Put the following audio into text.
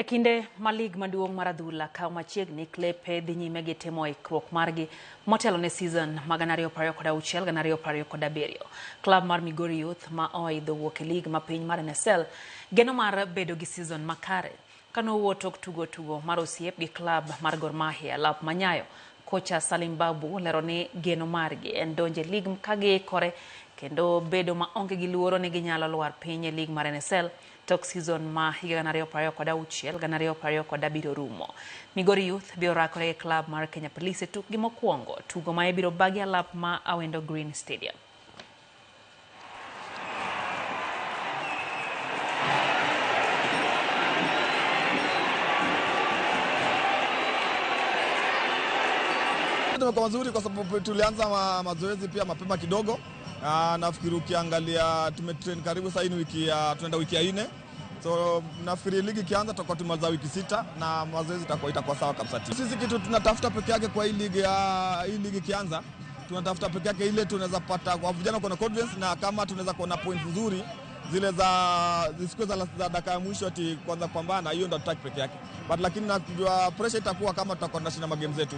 Ekinde malig maduong maradhula kao machiegni klepe dhi nyime gi timo ikruok margi motelone season mag 2026-2027. Klab mar Migori Youth ma oidho wuok e lig ma piny mar NSL geno mar bedo gi season makare kanowuok tok tugo mar osiep gi klab mar Gor Mahia lap manyayo. Kocha Salim Babu lero ni geno margi en donje lig kagiikore kendo bedo ma onge gi luoro ni ginyalo lwar piny e lig mar NSL tok season ma higa 2026-2027 rumo. Migori Youth biro rakore e klab mar Kenya Police tukgi mokwongo tugo ma ibiro bagi alap ma Awendo Green Stadium. Tumekuwa mazuri kwa sababu tulianza mazoezi pia mapema kidogo. Nafikiri ukiangalia tumetrain karibu sasa ni tunaenda wiki ya 4. So nafikiri ligi kianza tutakuwa tumaliza wiki 6 na mazoezi itakuwa sawa kabisa. Sisi kitu tunatafuta peke yake kwa hii ligi kianza, tunatafuta peke yake ile tunaweza pata kwa vijana kuna confidence, na kama tunaweza kuona points nzuri zile siku za dakika ya mwisho ati kwanza kupambana, hiyo ndio tutaki peke yake. But lakini najua pressure itakuwa kama tutakuwa tunashinda magame zetu.